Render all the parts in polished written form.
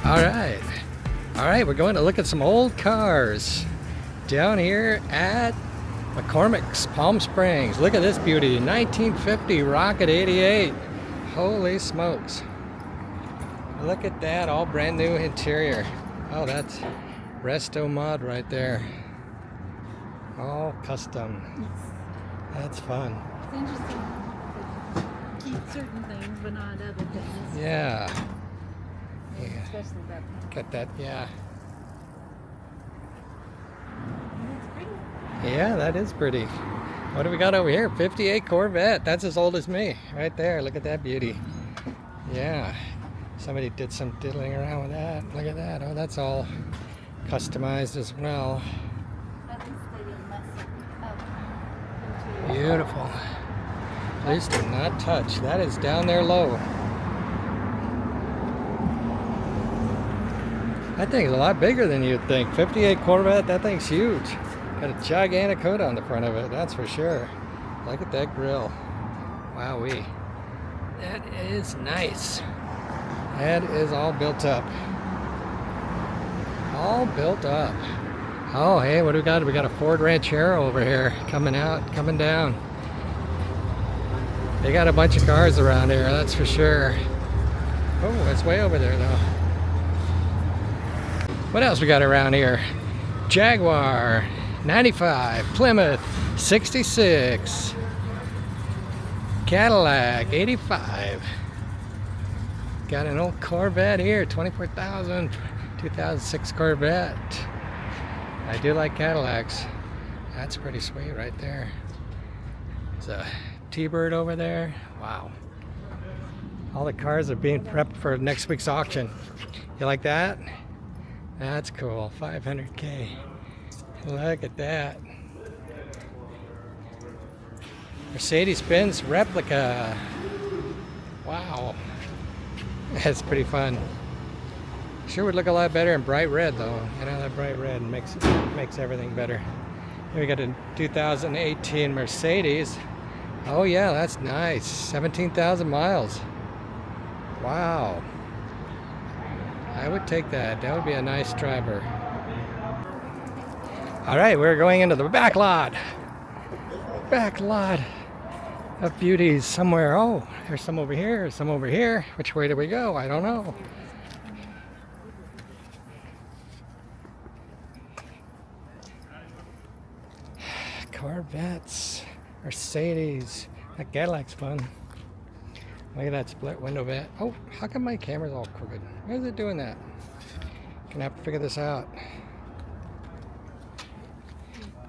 All right, we're going to look at some old cars down here at McCormick's, Palm Springs. Look at this beauty, 1950 Rocket 88. Holy smokes. Look at that, all brand new interior. Oh, that's Resto Mod right there. All custom. That's fun. It's interesting to keep certain things but not other things. Yeah. Especially that one. Got that, yeah. That's pretty. Yeah, that is pretty. What do we got over here? 58 Corvette. That's as old as me. Right there. Look at that beauty. Yeah. Somebody did some diddling around with that. Look at that. Oh, that's all customized as well. At least they didn't mess it up. Beautiful. Please do not touch. That is down there low. That thing's a lot bigger than you'd think. 58 Corvette, that thing's huge. Got a gigantic hood on the front of it, that's for sure. Look at that grill. Wowee. That is nice. That is all built up. All built up. Oh, hey, what do we got? We got a Ford Ranchero over here coming out, coming down. They got a bunch of cars around here, that's for sure. Oh, it's way over there though. What else we got around here? Jaguar 95, Plymouth 66, Cadillac 85. Got an old Corvette here, 24,000, 2006 Corvette. I do like Cadillacs. That's pretty sweet right there. There's a T-Bird over there. Wow. All the cars are being prepped for next week's auction. You like that? That's cool. 500K. Look at that. Mercedes-Benz replica. Wow. That's pretty fun. Sure would look a lot better in bright red though. You know, that bright red makes everything better. Here we got a 2018 Mercedes. Oh yeah, that's nice. 17,000 miles. Wow. I would take that. That would be a nice driver. All right, we're going into the back lot. Back lot of beauties somewhere. Oh, there's some over here, there's some over here. Which way do we go? I don't know. Corvettes, Mercedes. That Cadillac's fun. Look at that split window vat. Oh, how come my camera's all crooked? Why is it doing that? Gonna have to figure this out.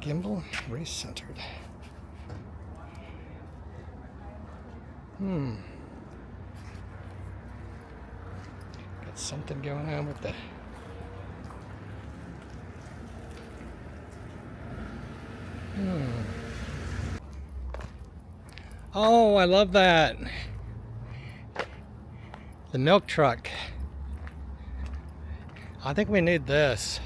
Gimbal recentered. Got something going on with the... Oh, I love that. The milk truck. I think we need this.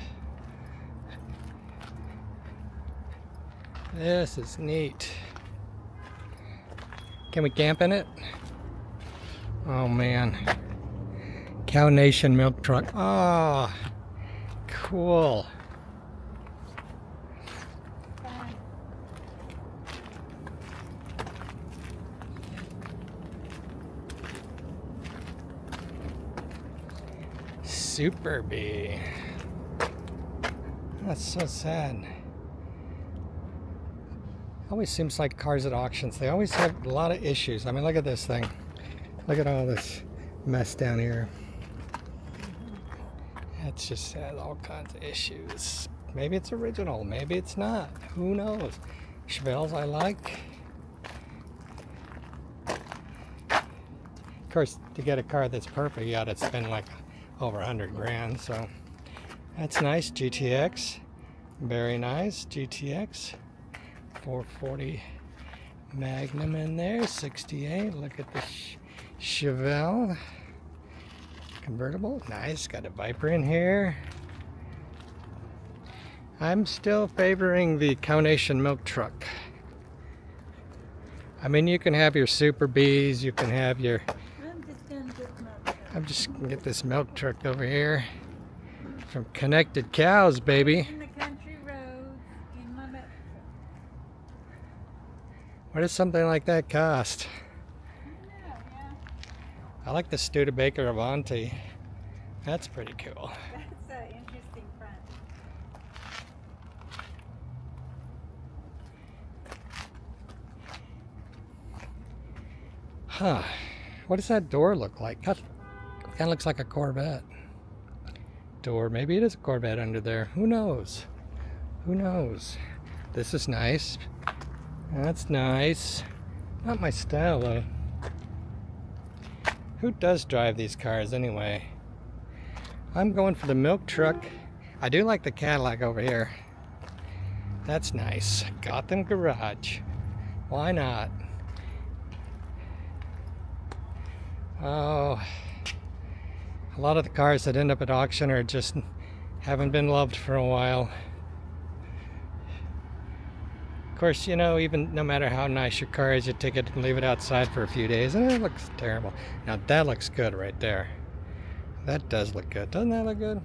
This is neat. Can we camp in it? Oh man. Cow Nation milk truck. Oh, cool. Super Bee. That's so sad. Always seems like cars at auctions, they always have a lot of issues. I mean, look at this thing. Look at all this mess down here. It's just has all kinds of issues. Maybe it's original, maybe it's not. Who knows? Chevelles I like. Of course, to get a car that's perfect, you gotta spend like over 100 grand, so that's nice. GTX, very nice. GTX 440 Magnum in there, 68. Look at the Chevelle convertible, nice. Got a Viper in here. I'm still favoring the Cow Nation milk truck. I mean, you can have your Super Bees, you can have your... I'm just gonna get my I'm just gonna get this milk truck over here from Connected Cows, baby. In the country roads, in my metro. What does something like that cost? Yeah. I like the Studebaker Avanti. That's pretty cool. That's an interesting front. Huh. What does that door look like? Kind of looks like a Corvette door. Maybe it is a Corvette under there. Who knows? Who knows? This is nice. That's nice. Not my style though. Who does drive these cars anyway? I'm going for the milk truck. I do like the Cadillac over here. That's nice. Gotham Garage. Why not? Oh, a lot of the cars that end up at auction are just haven't been loved for a while. Of course, you know, even no matter how nice your car is, you take it and leave it outside for a few days and it looks terrible. Now that looks good right there. That does look good. Doesn't that look good?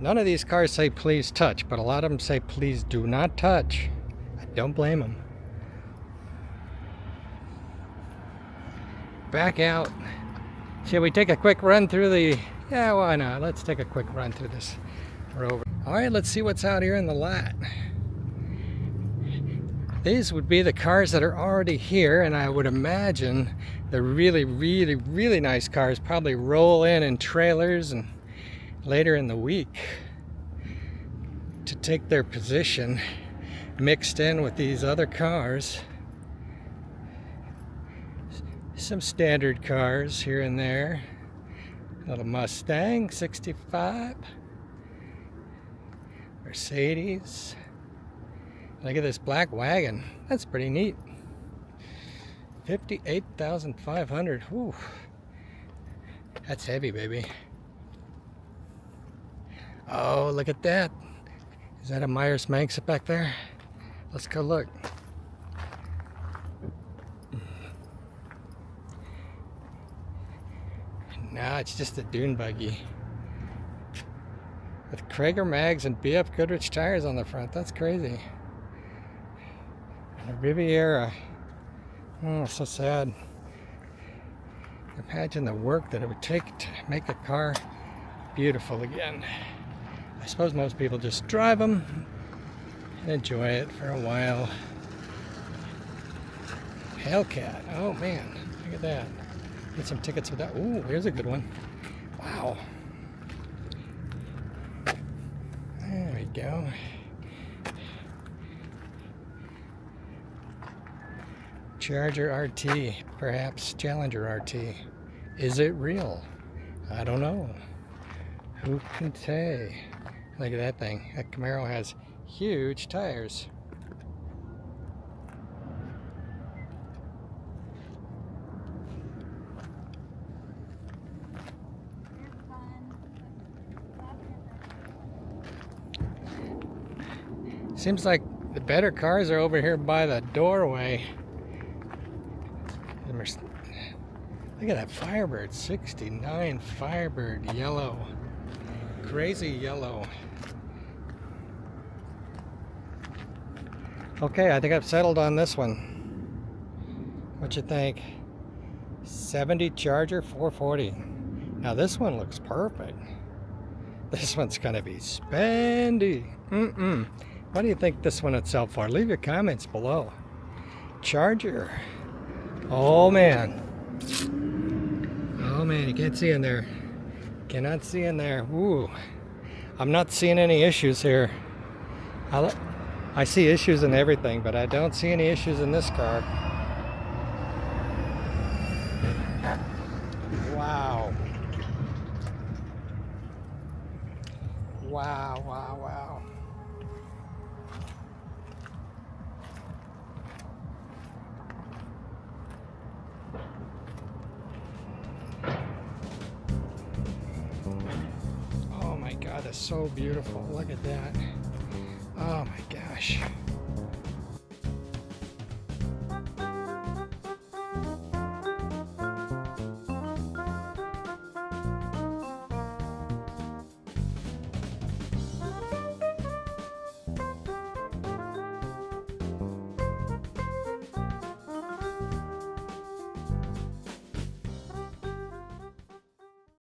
None of these cars say please touch, but a lot of them say please do not touch. I don't blame them. Back out. Shall we take a quick run through the... Yeah, why not? Let's take a quick run through this rover. Alright, let's see what's out here in the lot. These would be the cars that are already here, and I would imagine the really nice cars probably roll in trailers and later in the week to take their position mixed in with these other cars. Some standard cars here and there. Little Mustang 65, Mercedes. Look at this black wagon. That's pretty neat. 58,500. Whew. That's heavy, baby. Oh, look at that. Is that a Myers Manx back there? Let's go look. No, it's just a dune buggy. With Krager mags and BF Goodrich tires on the front. That's crazy. And a Riviera. Oh, so sad. Imagine the work that it would take to make a car beautiful again. I suppose most people just drive them and enjoy it for a while. Hellcat. Oh man, look at that. Get some tickets for that. Ooh, here's a good one. Wow. There we go. Charger RT, perhaps Challenger RT. Is it real? I don't know. Who can say? Look at that thing. That Camaro has huge tires. Seems like the better cars are over here by the doorway. Look at that Firebird, 69 Firebird yellow. Crazy yellow. Okay, I think I've settled on this one. What you think? 70 Charger 440. Now this one looks perfect. This one's gonna be spendy. What do you think this one would sell for? Leave your comments below. Charger. Oh man. Oh man, you can't see in there. Cannot see in there. Ooh. I'm not seeing any issues here. I see issues in everything, but I don't see any issues in this car. Wow. Wow, wow, wow. Oh my is so beautiful. Look at that. Oh my gosh.